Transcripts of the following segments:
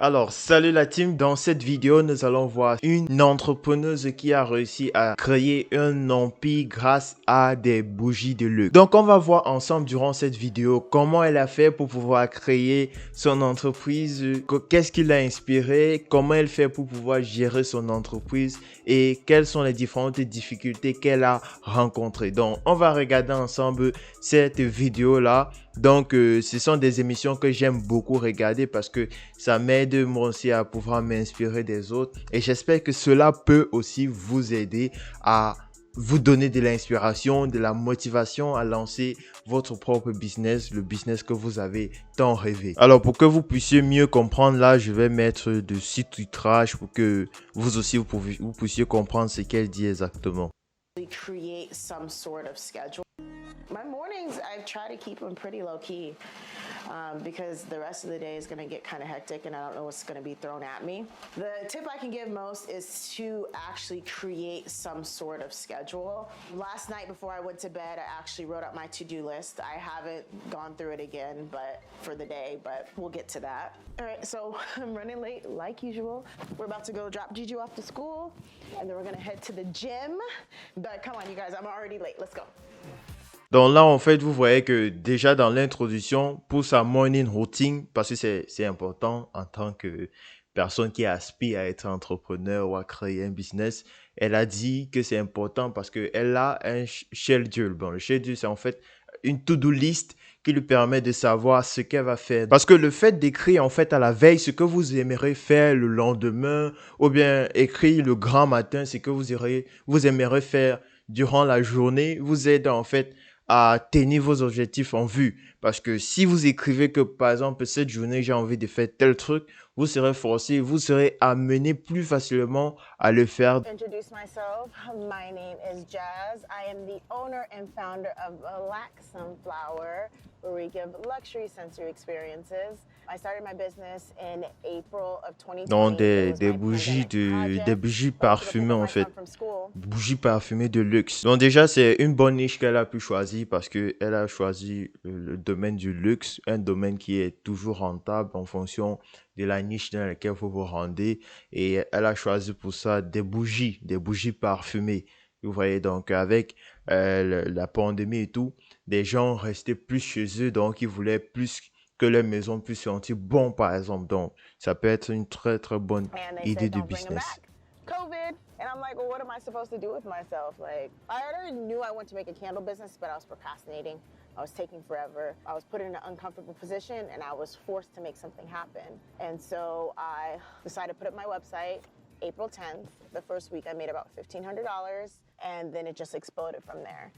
Alors, salut la team, dans cette vidéo, nous allons voir une entrepreneuse qui a réussi à créer un empire grâce à des bougies de luxe. Donc, on va voir ensemble durant cette vidéo comment elle a fait pour pouvoir créer son entreprise, qu'est-ce qui l'a inspiré, comment elle fait pour pouvoir gérer son entreprise et quelles sont les différentes difficultés qu'elle a rencontrées. Donc, on va regarder ensemble cette vidéo-là. Donc, ce sont des émissions que j'aime beaucoup regarder parce que ça m'aide moi aussi à pouvoir m'inspirer des autres. Et j'espère que cela peut aussi vous aider à vous donner de l'inspiration, de la motivation à lancer votre propre business, le business que vous avez tant rêvé. Alors, pour que vous puissiez mieux comprendre, là, je vais mettre de sous-titrage pour que vous aussi, vous puissiez comprendre ce qu'elle dit exactement. Create some sort of schedule. My mornings, I try to keep them pretty low key because the rest of the day is going to get kind of hectic and I don't know what's going to be thrown at me. The tip I can give most is to actually create some sort of schedule. Last night before I went to bed, I actually wrote up my to-do list. I haven't gone through it again for the day, but we'll get to that. All right, so I'm running late like usual. We're about to go drop Gigi off to school and then we're going to head to the gym. But come on, you guys, I'm already late. Let's go. Donc là, en fait, vous voyez que déjà dans l'introduction, pour sa morning routine, parce que c'est important en tant que personne qui aspire à être entrepreneur ou à créer un business, elle a dit que c'est important parce qu'elle a un schedule. Bon, le schedule, c'est en fait une to-do list qui lui permet de savoir ce qu'elle va faire. Parce que le fait d'écrire en fait à la veille ce que vous aimerez faire le lendemain ou bien écrire le grand matin ce que vous aimerez faire durant la journée vous aide en fait à tenir vos objectifs en vue. Parce que si vous écrivez que, par exemple, cette journée, j'ai envie de faire tel truc, vous serez forcé, vous serez amené plus facilement à le faire. Introduce myself. My name is Jazz. I am the owner and founder of Black Sunflower, where we give luxury sensory experiences. I started my business in April of 2020. Donc, des bougies parfumées, en fait. Bougies parfumées de luxe. Donc, déjà, c'est une bonne niche qu'elle a pu choisir parce qu'elle a choisi le domaine du luxe, un domaine qui est toujours rentable en fonction de la niche dans laquelle vous vous rendez. Et elle a choisi pour ça des bougies parfumées. Vous voyez, donc, avec la pandémie et tout, des gens restaient plus chez eux, donc ils voulaient plus que leur maison puisse sentir bon, par exemple. Donc, ça peut être une très, très bonne idée de business. COVID, and I'm like, well, what am I supposed to do with myself? Like, I already knew I wanted to make a candle business, but I was procrastinating. I was taking forever. I was put in an uncomfortable position, and I was forced to make something happen. And so I decided to put up my website. April 10th, the first week, I made about $1,500, and then it just exploded from there.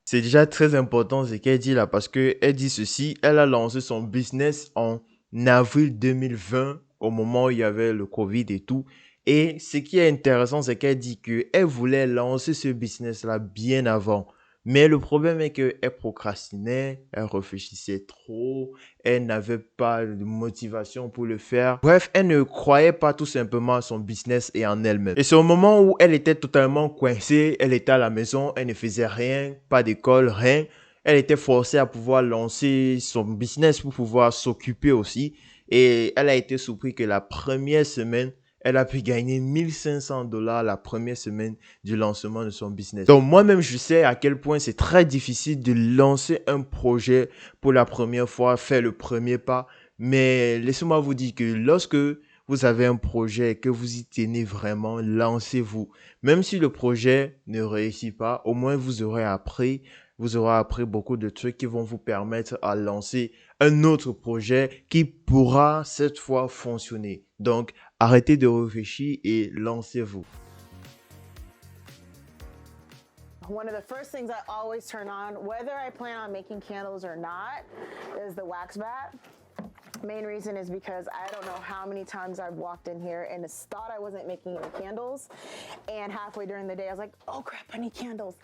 C'est déjà très important ce qu'elle dit là parce qu'elle dit ceci, elle a lancé son business en avril 2020 au moment où il y avait le Covid et tout. Et ce qui est intéressant, c'est qu'elle dit qu'elle voulait lancer ce business-là bien avant. Mais le problème est qu'elle procrastinait, elle réfléchissait trop, elle n'avait pas de motivation pour le faire. Bref, elle ne croyait pas tout simplement à son business et en elle-même. Et c'est au moment où elle était totalement coincée, elle était à la maison, elle ne faisait rien, pas d'école, rien. Elle était forcée à pouvoir lancer son business pour pouvoir s'occuper aussi. Et elle a été surprise que la première semaine, elle a pu gagner $1 500 la première semaine du lancement de son business. Donc moi-même, je sais à quel point c'est très difficile de lancer un projet pour la première fois, faire le premier pas. Mais laissez-moi vous dire que lorsque vous avez un projet et que vous y tenez vraiment, lancez-vous. Même si le projet ne réussit pas, au moins vous aurez appris beaucoup de trucs qui vont vous permettre à lancer un autre projet qui pourra cette fois fonctionner. Donc, arrêtez de réfléchir et lancez-vous. One of the first things I always turn on, whether I plan on making candles or not, is the wax vat. Main reason is because I don't know how many times I've walked in here and thought I wasn't making any candles, and halfway during the day I was like, oh crap, I need candles,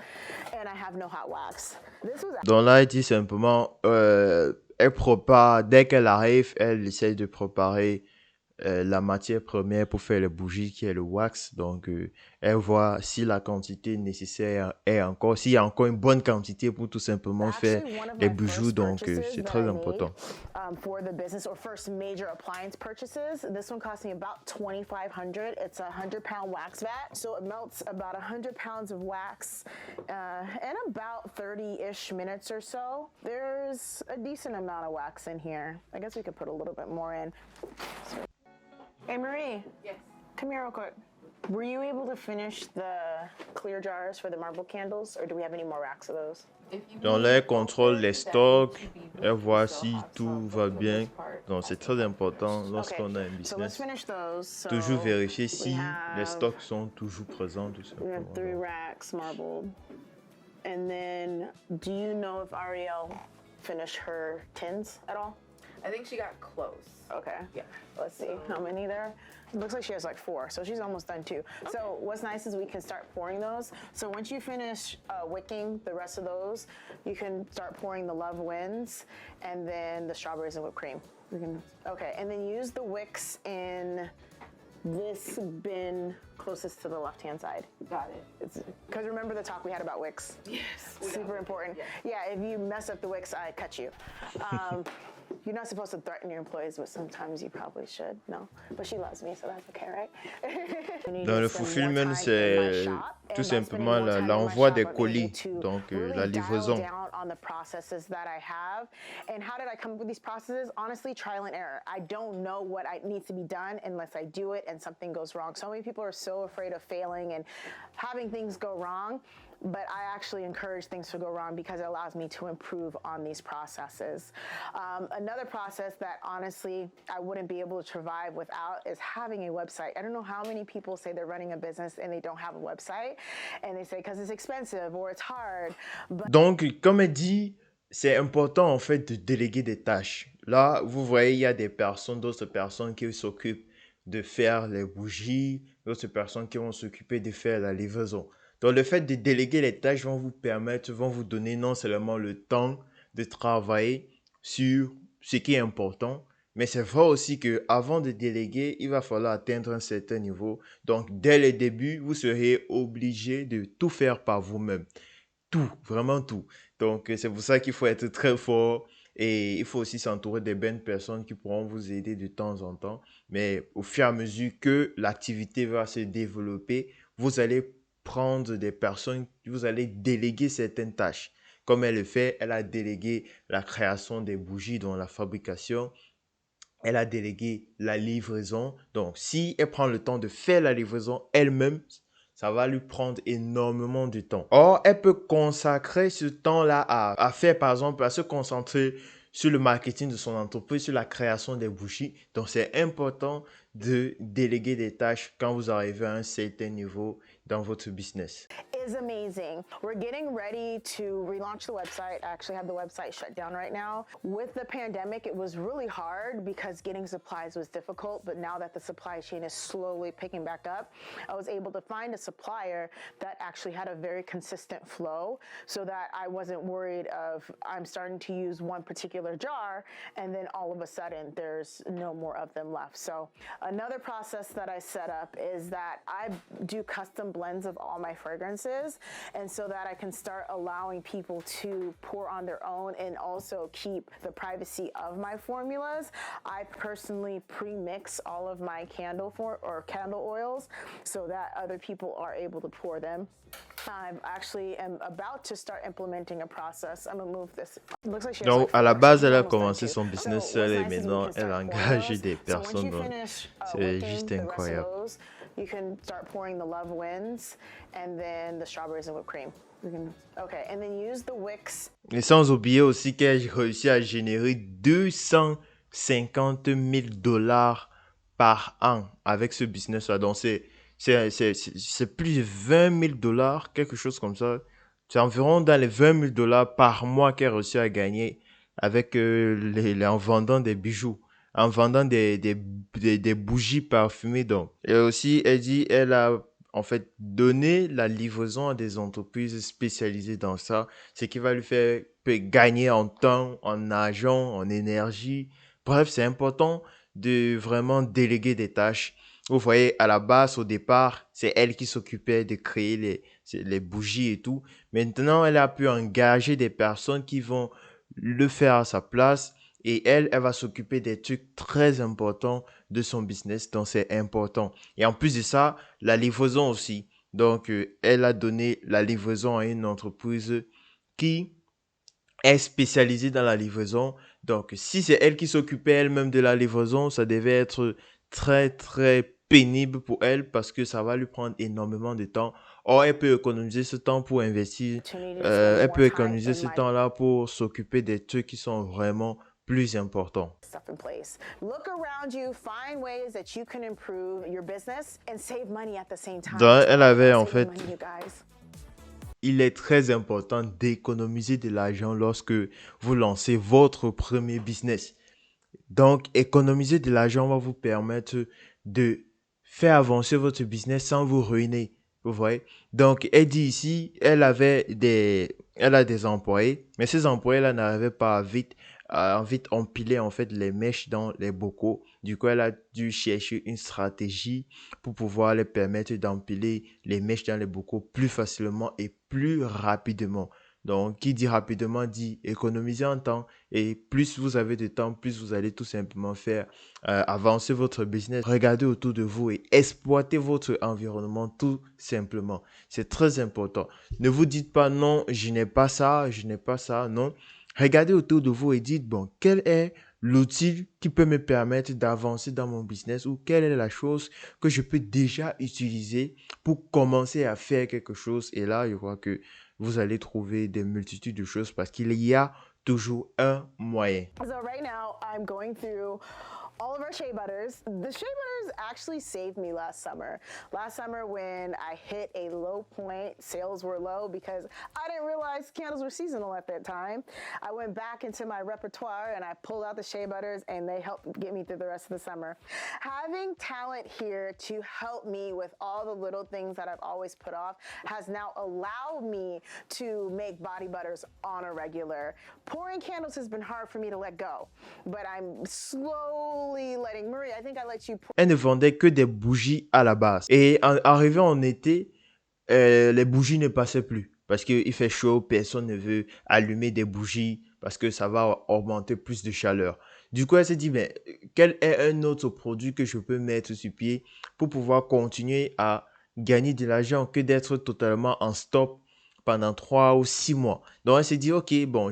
and I have no hot wax. Donc là, il dit simplement, elle prépare, dès qu'elle arrive, elle essaie de préparer la matière première pour faire les bougies qui est le wax. Donc, elle voit si la quantité nécessaire est encore, s'il y a encore une bonne quantité pour tout simplement faire Actually, one of les my bijoux. first Donc, purchases c'est that très I made important. for the business, or first major appliance purchases. This one cost me about $2,500. It's a 100-pound wax vat, so it melts about 100 pounds of wax in about 30-ish minutes or so. There's a decent amount of wax in here. I guess we could put a little bit more in. Hey Marie. Yes. Come here real quick. Were you able to finish the clear jars for the marble candles, or do we have any more racks of those? Donc là, elle contrôle les stocks, elle voit si tout va bien. Donc c'est très important lorsqu'on a un So let's business. finish those. So Toujours vérifier we si les have- stocks sont toujours présents, tout We have simplement. 3 racks marbled. And then, do you know if Ariel finished her tins at all? I think she got close. Okay. Yeah. Let's see how many there. It looks like she has like 4, so she's almost done too. So what's nice is we can start pouring those. So once you finish wicking the rest of those, you can start pouring the Love Wins and then the strawberries and whipped cream. Okay, and then use the wicks in this bin closest to the left-hand side. Got it. Because remember the talk we had about wicks? Yes. Super important. Yeah, if you mess up the wicks, I cut you. You're not supposed to threaten your employees, but sometimes you probably should. No, but she loves me, so that's okay, right? Dans le fulfillment, c'est tout simplement l'envoi des colis, donc la livraison. On the processes that I have. And how did I come up with these processes? Honestly, trial and error. I don't know what needs to be done unless I do it and something goes wrong. So many people are so afraid of failing and having things go wrong. But I actually encourage things to go wrong because it allows me to improve on these processes. Another process that honestly I wouldn't be able to survive without is having a website. I don't know how many people say they're running a business and they don't have a website, and they say because it's expensive or it's hard. But Donc, comme elle dit, c'est important en fait de déléguer des tâches. Là, vous voyez, il y a d'autres personnes qui s'occupent de faire les bougies, d'autres personnes qui vont s'occuper de faire la livraison. Donc, le fait de déléguer les tâches vont vous donner non seulement le temps de travailler sur ce qui est important, mais c'est vrai aussi que avant de déléguer, il va falloir atteindre un certain niveau. Donc, dès le début, vous serez obligé de tout faire par vous-même. Tout, vraiment tout. Donc, c'est pour ça qu'il faut être très fort et il faut aussi s'entourer des bonnes personnes qui pourront vous aider de temps en temps. Mais au fur et à mesure que l'activité va se développer, vous allez prendre des personnes, vous allez déléguer certaines tâches. Comme elle le fait, elle a délégué la création des bougies, dans la fabrication. Elle a délégué la livraison. Donc, si elle prend le temps de faire la livraison elle-même, ça va lui prendre énormément de temps. Or, elle peut consacrer ce temps-là à faire, par exemple, à se concentrer sur le marketing de son entreprise, sur la création des bougies. Donc, c'est important de déléguer des tâches quand vous arrivez à un certain niveau dans votre business. is amazing. We're getting ready to relaunch the website. I actually have the website shut down right now. With the pandemic, it was really hard because getting supplies was difficult, but now that the supply chain is slowly picking back up, I was able to find a supplier that actually had a very consistent flow so that I wasn't worried of I'm starting to use one particular jar and then all of a sudden there's no more of them left. So another process that I set up is that I do custom blends of all my fragrances, and so that I can start allowing people to pour on their own and also keep the privacy of my formulas. I personally pre-mix all of my candle oils so that other people are able to pour them. I actually am about to start implementing a process. I'm gonna move this. It looks like she has Donc, like à la 4, base, she's elle a almost done commencé too. son business So seule what's et nice is we maintenant, can elle start engage pouring des those. So once personnes. you Donc, finish c'est wicking juste the rest of incroyable. those, you can start pouring the Love Wins and then the strawberries and whipped cream. Okay, and then use the wicks. Et sans oublier aussi qu'elle a réussi à générer 250 000 $ par an avec ce business-là. Donc, c'est plus de 20 000 $, quelque chose comme ça. C'est environ dans les 20 000 $ par mois qu'elle a réussi à gagner avec en vendant des bijoux, en vendant des bougies parfumées. Donc. Et aussi, elle dit, elle a en fait donné la livraison à des entreprises spécialisées dans ça, ce qui va lui faire gagner en temps, en argent, en énergie. Bref, c'est important de vraiment déléguer des tâches. Vous voyez, à la base, au départ, c'est elle qui s'occupait de créer les bougies et tout. Maintenant, elle a pu engager des personnes qui vont le faire à sa place et elle va s'occuper des trucs très importants de son business, donc c'est important. Et en plus de ça, la livraison aussi. Donc, elle a donné la livraison à une entreprise qui est spécialisée dans la livraison. Donc, si c'est elle qui s'occupait elle-même de la livraison, ça devait être très, très pénible pour elle parce que ça va lui prendre énormément de temps. Or, elle peut économiser ce temps pour investir, Opportunity to spend elle more peut time économiser in ce my temps-là pour s'occuper des trucs qui sont vraiment plus importants. stuff in place. Look around you, find ways that you can improve your business and save money at the same time. Donc, It's elle all avait about en saving fait, money, you guys. il est très important d'économiser de l'argent lorsque vous lancez votre premier business. Donc, économiser de l'argent va vous permettre de faire avancer votre business sans vous ruiner. Vous voyez? Donc, elle dit ici, elle a des employés, mais ces employés-là n'arrivaient pas à vite empiler en fait les mèches dans les bocaux. Du coup, elle a dû chercher une stratégie pour pouvoir les permettre d'empiler les mèches dans les bocaux plus facilement et plus rapidement. Donc, qui dit rapidement dit économiser en temps. Et plus vous avez de temps, plus vous allez tout simplement faire avancer votre business. Regardez autour de vous et exploitez votre environnement tout simplement. C'est très important. Ne vous dites pas non, je n'ai pas ça, je n'ai pas ça. Non. Regardez autour de vous et dites, bon, quel est l'outil qui peut me permettre d'avancer dans mon business ou quelle est la chose que je peux déjà utiliser pour commencer à faire quelque chose. Et là, je crois que vous allez trouver des multitudes de choses parce qu'il y a toujours un moyen. So right now I'm going through all of our shea butters. The shea butters actually saved me last summer. Last summer when I hit a low point, sales were low because I didn't realize candles were seasonal at that time. I went back into my repertoire and I pulled out the shea butters and they helped get me through the rest of the summer. Having talent here to help me with all the little things that I've always put off has now allowed me to make body butters on a regular. Pouring candles has been hard for me to let go, but I'm slowly letting Marie, I think I let you pour. Elle ne vendait que des bougies à la base. Et arrivé en été, les bougies ne passaient plus. Parce qu'il fait chaud, personne ne veut allumer des bougies parce que ça va augmenter plus de chaleur. Du coup, elle s'est dit, mais quel est un autre produit que je peux mettre sur pied pour pouvoir continuer à gagner de l'argent que d'être totalement en stop pendant 3 ou 6 mois. Donc, elle s'est dit, OK, bon,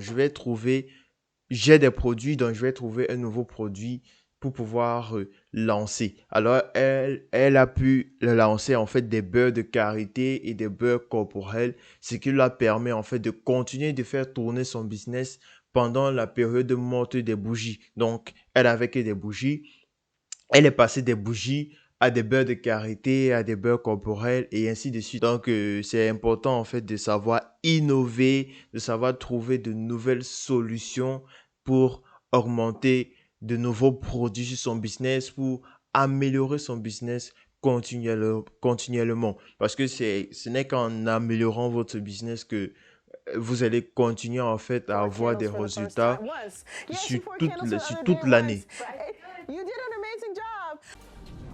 j'ai des produits, donc je vais trouver un nouveau produit pour pouvoir lancer. Alors, elle a pu lancer en fait des beurres de karité et des beurres corporels, ce qui lui permet en fait de continuer de faire tourner son business pendant la période morte des bougies. Donc, elle avait que des bougies. Elle est passée des bougies à des beurres de karité, à des beurres corporels et ainsi de suite. Donc, c'est important en fait de savoir innover, de savoir trouver de nouvelles solutions pour augmenter de nouveaux produits sur son business, pour améliorer son business continuellement. Parce que ce n'est qu'en améliorant votre business que vous allez continuer en fait à Pour avoir candles des for the first résultats time once. Yeah, sur she poured candles for the sur other toute day l'année. once. You did an amazing job.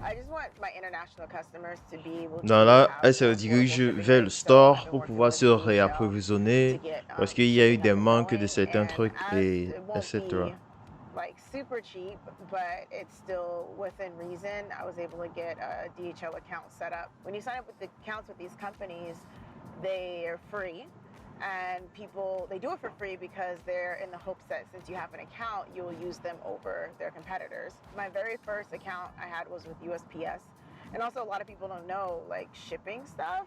I just want my international customers to be able Donc to là, have elle se affordable dirige shipping vers le rates. So I've store been pour working pouvoir with se DHL to réapprovisionner get parce qu'il y a eu shipping des up and manques de going. certains And trucs as et it won't etc. be like super cheap, but it's still within reason, I was able to get a DHL account set up. When you sign up with the accounts with these companies, they are free. And people, they do it for free because they're in the hopes that since you have an account, you'll use them over their competitors. My very first account I had was with USPS. And also, a lot of people don't know, like, shipping stuff.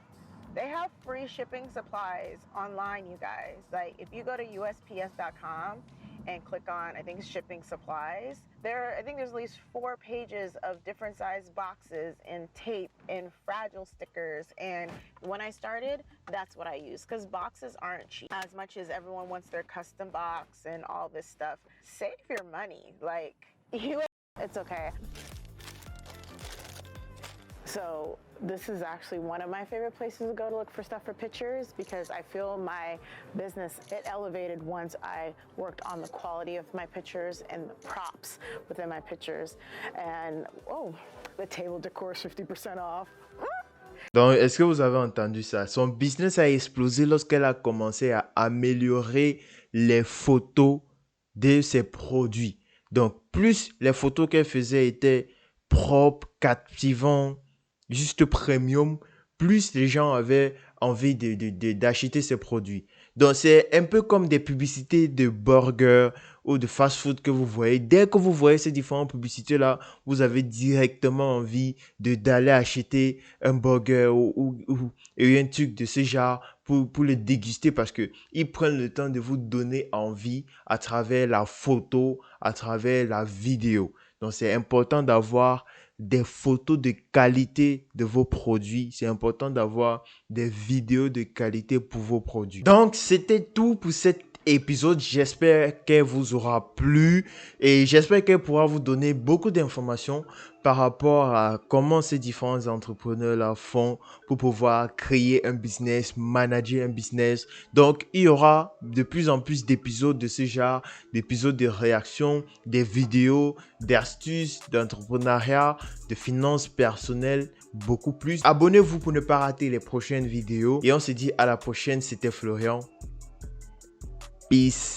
They have free shipping supplies online, you guys. Like, if you go to USPS.com and click on, I think, shipping supplies, I think there's at least 4 pages of different size boxes and tape and fragile stickers. And when I started, that's what I used because boxes aren't cheap. As much as everyone wants their custom box and all this stuff, save your money. Like, It's okay. So this is actually one of my favorite places to go to look for stuff for pictures because I feel my business, it elevated once I worked on the quality of my pictures and the props within my pictures. And, oh, the table decor is 50% off. Donc, est-ce que vous avez entendu ça? Son business a explosé lorsqu'elle a commencé à améliorer les photos de ses produits. Donc, plus les photos qu'elle faisait étaient propres, captivantes, juste premium, plus les gens avaient envie d'acheter ces produits. Donc, c'est un peu comme des publicités de burgers ou de fast-food que vous voyez. Dès que vous voyez ces différentes publicités-là, vous avez directement envie d'aller acheter un burger ou un truc de ce genre pour le déguster parce qu'ils prennent le temps de vous donner envie à travers la photo, à travers la vidéo. Donc, c'est important d'avoir des photos de qualité de vos produits. C'est important d'avoir des vidéos de qualité pour vos produits. Donc, c'était tout pour cet épisode. J'espère qu'elle vous aura plu et j'espère qu'elle pourra vous donner beaucoup d'informations par rapport à comment ces différents entrepreneurs-là font pour pouvoir créer un business, manager un business. Donc, il y aura de plus en plus d'épisodes de ce genre, d'épisodes de réactions, des vidéos, d'astuces, d'entrepreneuriat, de finances personnelles, beaucoup plus. Abonnez-vous pour ne pas rater les prochaines vidéos et on se dit à la prochaine. C'était Florian. Peace.